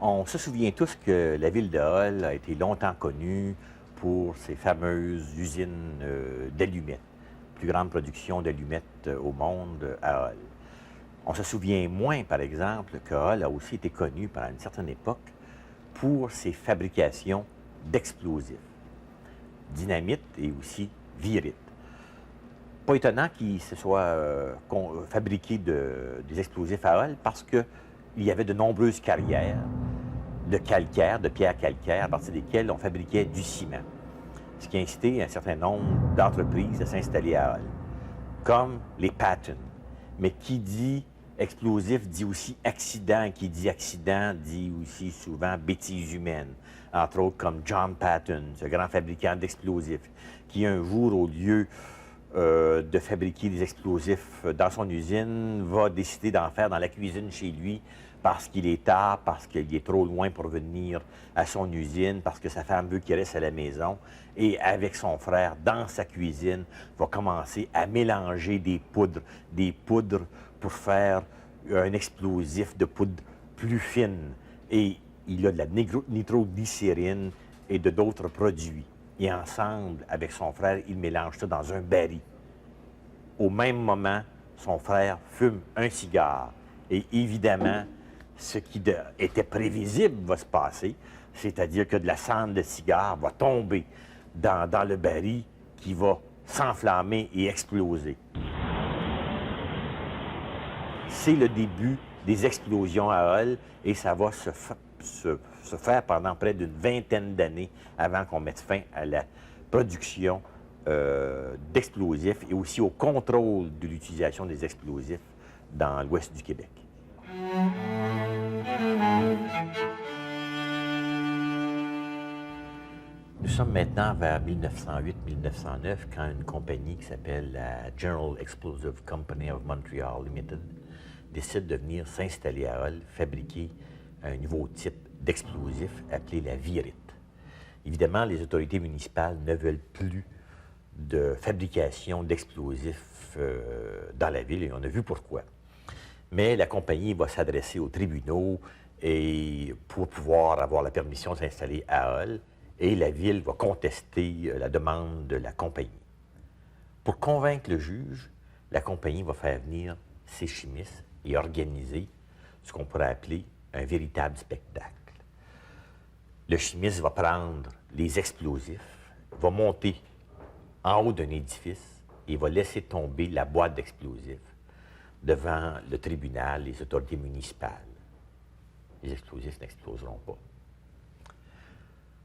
On se souvient tous que la ville de Hull a été longtemps connue pour ses fameuses usines d'allumettes, plus grande production d'allumettes au monde à Hull. On se souvient moins, par exemple, que Hull a aussi été connu pendant une certaine époque pour ses fabrications d'explosifs, dynamite et aussi virite. Pas étonnant qu'il se soit fabriqué des explosifs à Hull parce qu'il y avait de nombreuses carrières de calcaire, de pierres calcaires, à partir desquelles on fabriquait du ciment. Ce qui a incité un certain nombre d'entreprises à s'installer à Hull, comme les Patton. Mais qui dit explosif dit aussi accident, qui dit accident dit aussi souvent bêtises humaines. Entre autres comme John Patton, ce grand fabricant d'explosifs, qui un jour, au lieu de fabriquer des explosifs dans son usine, va décider d'en faire dans la cuisine chez lui parce qu'il est tard, parce qu'il est trop loin pour venir à son usine, parce que sa femme veut qu'il reste à la maison. Et avec son frère, dans sa cuisine, va commencer à mélanger des poudres pour faire un explosif de poudre plus fine. Et il a de la nitroglycérine et de d'autres produits. Et ensemble, avec son frère, il mélange ça dans un baril. Au même moment, son frère fume un cigare. Et évidemment, ce qui était prévisible va se passer, c'est-à-dire que de la cendre de cigare va tomber dans le baril qui va s'enflammer et exploser. C'est le début des explosions à Hull et ça va se faire pendant près d'une vingtaine d'années avant qu'on mette fin à la production d'explosifs et aussi au contrôle de l'utilisation des explosifs dans l'ouest du Québec. Nous sommes maintenant vers 1908-1909 quand une compagnie qui s'appelle la General Explosive Company of Montreal Limited décide de venir s'installer à Hull, fabriquer un nouveau type d'explosif appelé la virite. Évidemment, les autorités municipales ne veulent plus de fabrication d'explosifs dans la ville et on a vu pourquoi. Mais la compagnie va s'adresser aux tribunaux et pour pouvoir avoir la permission de s'installer à Hull et la ville va contester la demande de la compagnie. Pour convaincre le juge, la compagnie va faire venir ses chimistes et organiser ce qu'on pourrait appeler un véritable spectacle. Le chimiste va prendre les explosifs, va monter en haut d'un édifice et va laisser tomber la boîte d'explosifs devant le tribunal, les autorités municipales. Les explosifs n'exploseront pas.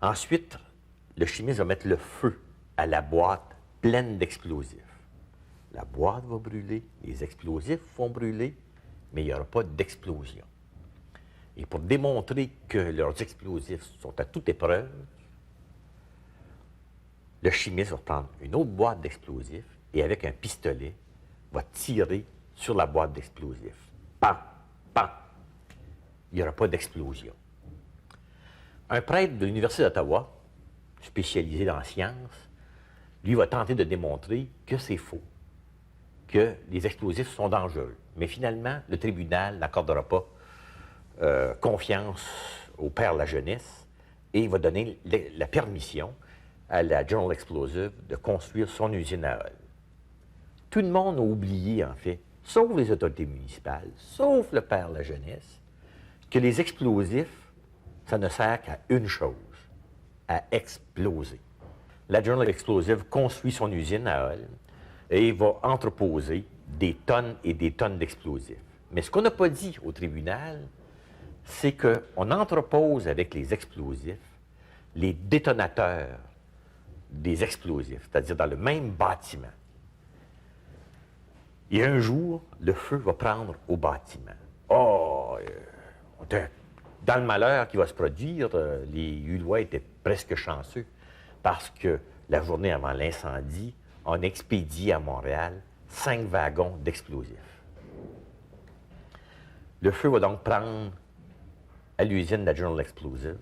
Ensuite, le chimiste va mettre le feu à la boîte pleine d'explosifs. La boîte va brûler, les explosifs vont brûler, mais il n'y aura pas d'explosion. Et pour démontrer que leurs explosifs sont à toute épreuve, le chimiste va prendre une autre boîte d'explosifs et avec un pistolet, va tirer sur la boîte d'explosifs. Pam! Pam! Il n'y aura pas d'explosion. Un prêtre de l'Université d'Ottawa, spécialisé dans la science, lui va tenter de démontrer que c'est faux, que les explosifs sont dangereux. Mais finalement, le tribunal n'accordera pas confiance au père Lajeunesse et il va donner la permission à la General Explosive de construire son usine à Hull. Tout le monde a oublié, en fait, sauf les autorités municipales, sauf le père Lajeunesse, que les explosifs, ça ne sert qu'à une chose, à exploser. La General Explosive construit son usine à Hull et va entreposer des tonnes et des tonnes d'explosifs. Mais ce qu'on n'a pas dit au tribunal, c'est qu'on entrepose avec les explosifs les détonateurs des explosifs, c'est-à-dire dans le même bâtiment. Et un jour, le feu va prendre au bâtiment. Oh! Dans le malheur qui va se produire, les Hullois étaient presque chanceux parce que la journée avant l'incendie, on expédie à Montréal 5 wagons d'explosifs. Le feu va donc prendre à l'usine de la General Explosive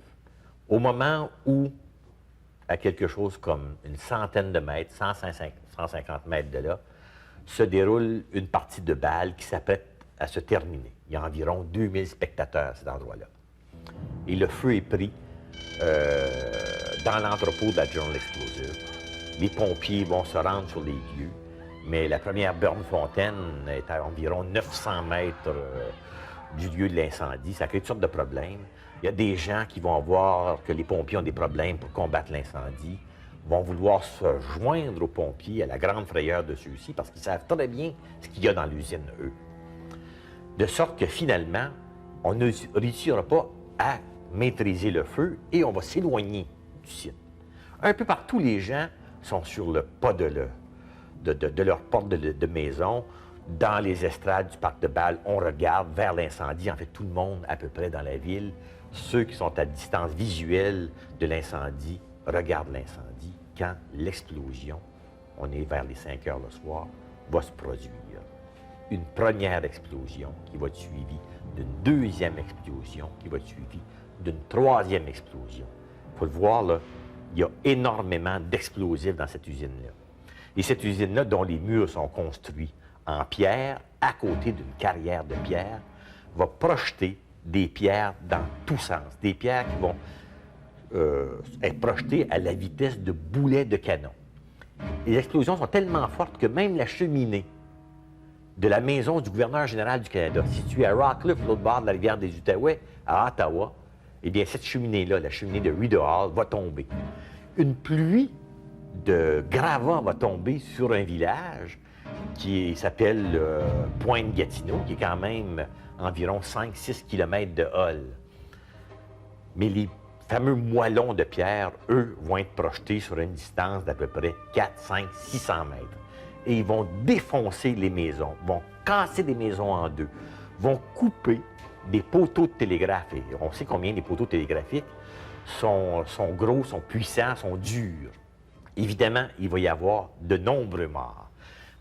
au moment où, à quelque chose comme une centaine de mètres, 150 mètres de là, se déroule une partie de bal qui s'apprête à se terminer. Il y a environ 2000 spectateurs à cet endroit-là. et le feu est pris dans l'entrepôt de la General Explosive. Les pompiers vont se rendre sur les lieux, mais la première borne-fontaine est à environ 900 mètres du lieu de l'incendie. Ça crée toutes sortes de problèmes. Il y a des gens qui vont voir que les pompiers ont des problèmes pour combattre l'incendie, vont vouloir se joindre aux pompiers à la grande frayeur de ceux-ci parce qu'ils savent très bien ce qu'il y a dans l'usine, eux. De sorte que finalement, on ne réussira pas à maîtriser le feu et on va s'éloigner du site. Un peu partout, les gens sont sur le pas de leur porte de maison. Dans les estrades du parc de Bâle, on regarde vers l'incendie. En fait, tout le monde, à peu près dans la ville, ceux qui sont à distance visuelle de l'incendie, regardent l'incendie quand l'explosion, on est vers les 5 heures le soir, va se produire. Une première explosion qui va être suivie d'une deuxième explosion qui va être suivie d'une troisième explosion. Il faut le voir, là, il y a énormément d'explosifs dans cette usine-là. Et cette usine-là, dont les murs sont construits en pierre, à côté d'une carrière de pierre, va projeter des pierres dans tous sens. Des pierres qui vont être projetées à la vitesse de boulets de canon. Les explosions sont tellement fortes que même la cheminée de la maison du gouverneur général du Canada, située à Rockcliffe, l'autre bord de la rivière des Outaouais, à Ottawa, eh bien, cette cheminée-là, la cheminée de Reeder Hall, va tomber. Une pluie de gravats va tomber sur un village qui s'appelle Pointe-Gatineau, qui est quand même environ 5-6 km de Hull. Mais les fameux moellons de pierre, eux, vont être projetés sur une distance d'à peu près 4, 5, 600 mètres. Et ils vont défoncer les maisons, vont casser des maisons en deux, vont couper des poteaux de télégraphe. Et on sait combien les poteaux télégraphiques sont gros, sont puissants, sont durs. Évidemment, il va y avoir de nombreux morts.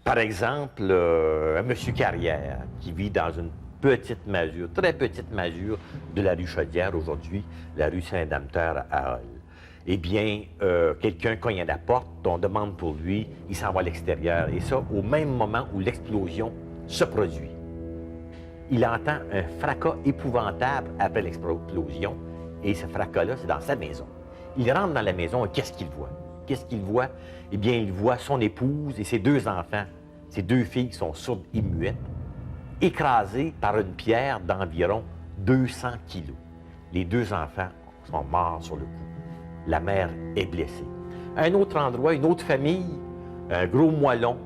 Par exemple, un monsieur Carrière qui vit dans une petite masure, très petite masure de la rue Chaudière, aujourd'hui, la rue Saint-Damteur à Hull. Eh bien, quelqu'un cogne à la porte, on demande pour lui, il s'en va à l'extérieur. Et ça, au même moment où l'explosion se produit. Il entend un fracas épouvantable après l'explosion, et ce fracas-là, c'est dans sa maison. Il rentre dans la maison et qu'est-ce qu'il voit? Qu'est-ce qu'il voit? Eh bien, il voit son épouse et ses deux enfants, ses deux filles qui sont sourdes et muettes, écrasées par une pierre d'environ 200 kilos. Les deux enfants sont morts sur le coup. La mère est blessée. À un autre endroit, une autre famille, un gros moellon,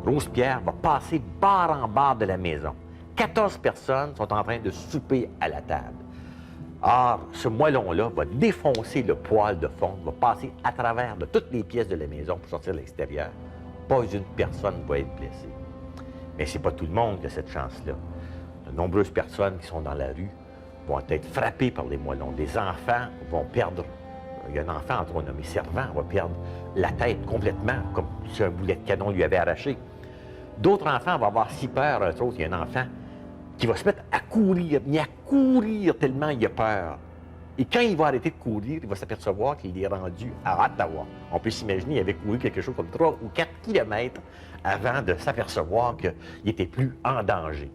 grosse pierre, va passer barre en barre de la maison. 14 personnes sont en train de souper à la table. Or, ce moellon-là va défoncer le poêle de fonte, va passer à travers de toutes les pièces de la maison pour sortir de l'extérieur. Pas une personne va être blessée. Mais c'est pas tout le monde qui a cette chance-là. De nombreuses personnes qui sont dans la rue vont être frappées par les moellons. Des enfants vont perdre. Il y a un enfant, entre autres, nommé Servant, va perdre la tête complètement, comme si un boulet de canon lui avait arraché. D'autres enfants vont avoir si peur, entre autres, il y a un enfant qui va se mettre à courir, mais à courir tellement il a peur. Et quand il va arrêter de courir, il va s'apercevoir qu'il est rendu à Ottawa. On peut s'imaginer qu'il avait couru quelque chose comme 3 ou 4 kilomètres avant de s'apercevoir qu'il n'était plus en danger.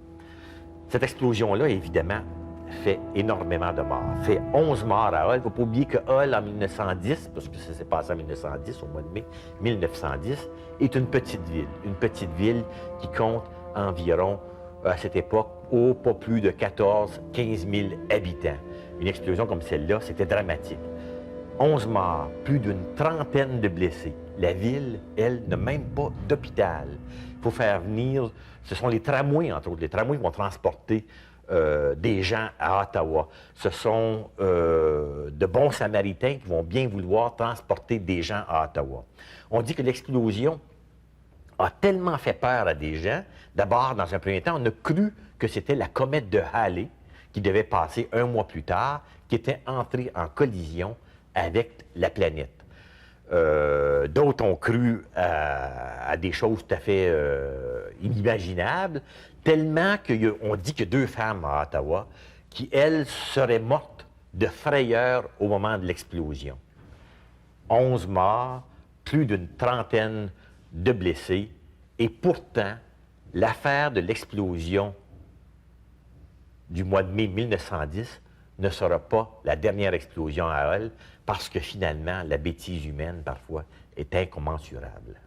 Cette explosion-là, évidemment, fait énormément de morts. Fait 11 morts à Hull. Il ne faut pas oublier que Hull, en 1910, parce que ça s'est passé en 1910, au mois de mai 1910, est une petite ville. Une petite ville qui compte environ, à cette époque, pas plus de 14-15 000 habitants. Une explosion comme celle-là, c'était dramatique. 11 morts, plus d'une trentaine de blessés. La ville, elle, n'a même pas d'hôpital. Il faut faire venir, ce sont les tramways, entre autres. Les tramways vont transporter des gens à Ottawa. Ce sont de bons Samaritains qui vont bien vouloir transporter des gens à Ottawa. On dit que l'explosion a tellement fait peur à des gens. D'abord, dans un premier temps, on a cru que c'était la comète de Halley qui devait passer un mois plus tard, qui était entrée en collision avec la planète. D'autres ont cru à des choses tout à fait inimaginables, tellement qu'on dit que 2 femmes à Ottawa qui, elles, seraient mortes de frayeur au moment de l'explosion. 11 morts, plus d'une trentaine de blessés, et pourtant, l'affaire de l'explosion du mois de mai 1910 ne sera pas la dernière explosion à Hall, parce que finalement, la bêtise humaine, parfois, est incommensurable.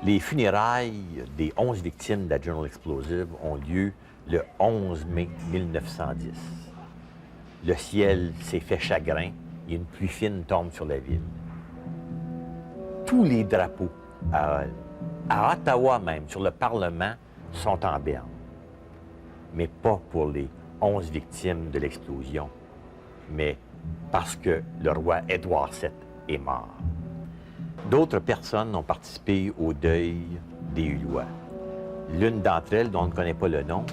Les funérailles des 11 victimes de la General Explosive ont lieu le 11 mai 1910. Le ciel s'est fait chagrin et une pluie fine tombe sur la ville. Tous les drapeaux à Hall, à Ottawa même, sur le Parlement, sont en berne. Mais pas pour les 11 victimes de l'explosion, mais parce que le roi Édouard VII est mort. D'autres personnes ont participé au deuil des Hullois. L'une d'entre elles, dont on ne connaît pas le nom,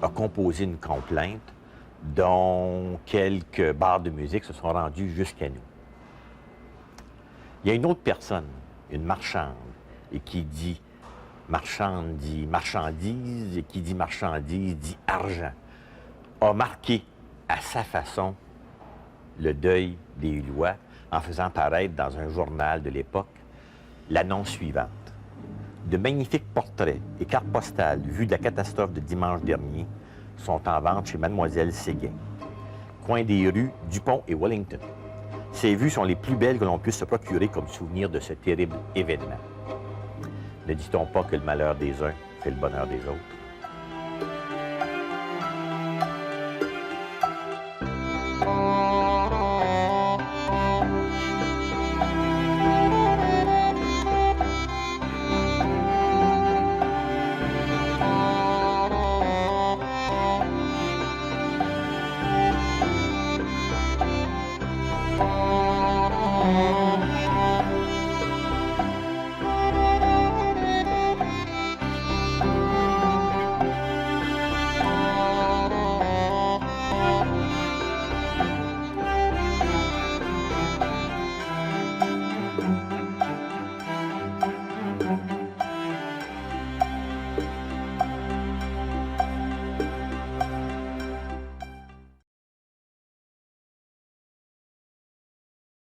a composé une complainte dont quelques bars de musique se sont rendus jusqu'à nous. Il y a une autre personne, une marchande, et qui dit marchande dit marchandise, et qui dit marchandise dit argent, a marqué à sa façon le deuil des Hullois en faisant paraître dans un journal de l'époque l'annonce suivante. De magnifiques portraits et cartes postales vues de la catastrophe de dimanche dernier sont en vente chez Mademoiselle Séguin, coin des rues Dupont et Wellington. Ces vues sont les plus belles que l'on puisse se procurer comme souvenir de ce terrible événement. Ne dit-on pas que le malheur des uns fait le bonheur des autres?